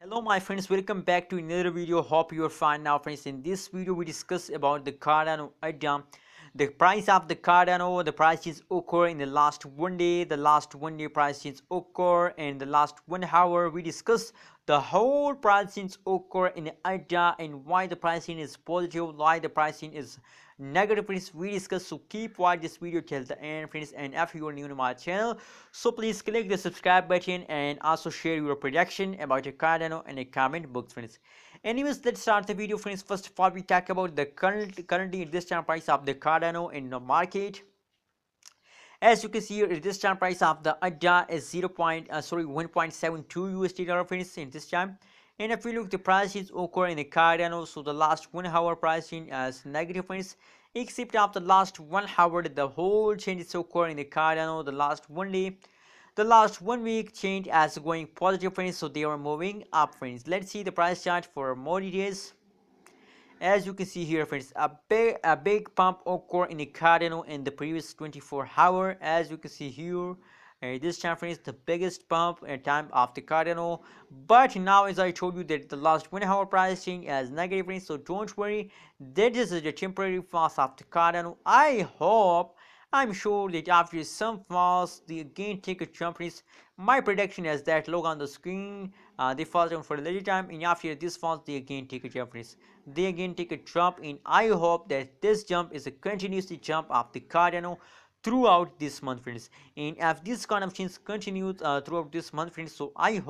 Hello my friends, welcome back to another video. Hope you are fine now friends. In this video we discuss about the Cardano Ada. The price of the Cardano, the prices occur in the last one day, the last one day prices occur in the last 1 hour. We discuss the whole pricing occur in Ada and why the pricing is positive, why the pricing is negative friends. We discuss, so keep watch this video till the end friends. And if you are new to my channel, so please click the subscribe button and also share your prediction about your Cardano in the comment box friends. Anyways, let's start the video friends. First of all, we talk about the currently this time price of the Cardano in the market. As you can see here, this time price of the ADA is 1.72 USD dollar friends in this time. And if we look the prices occur in the Cardano, so the last 1 hour pricing as negative friends, except after the last 1 hour the whole changes occur in the Cardano. The last one day, the last 1 week change as going positive friends, so they are moving up friends. Let's see the price chart for more details. As you can see here friends, a big pump occurred in the Cardano in the previous 24 hour. As you can see here, this time friends, the biggest pump in time of the Cardano. But now, as I told you, that the last 1 hour pricing as negative friends, so don't worry, that is the temporary fast of the Cardano. I'm sure that after some falls, they again take a jump friends. My prediction is that look on the screen, they fall down for a little time, and after this falls, they again take a jump friends. They again take a jump, and I hope that this jump is a continuous jump of the Cardano throughout this month friends. And if this kind of change continues throughout this month friends, so I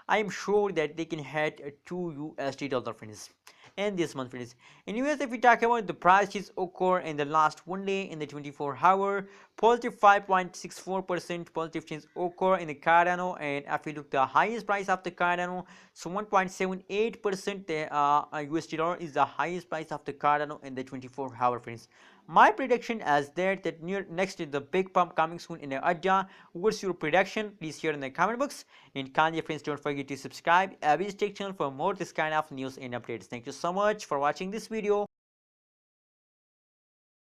am sure that they can hit 2 USD dollar friends and this month friends. Anyways, if we talk about the prices occur in the last one day in the 24 hour, positive 5.64% positive change occur in the Cardano. And if we look the highest price of the Cardano, so 1.78% USD dollar is the highest price of the Cardano in the 24 hour friends. My prediction is that near next is the big pump coming soon in the ADA. What's your prediction? Please share in the comment box. And kindly friends, don't forget to subscribe Abby's Tech channel for more this kind of news and updates. Thank you so much for watching this video.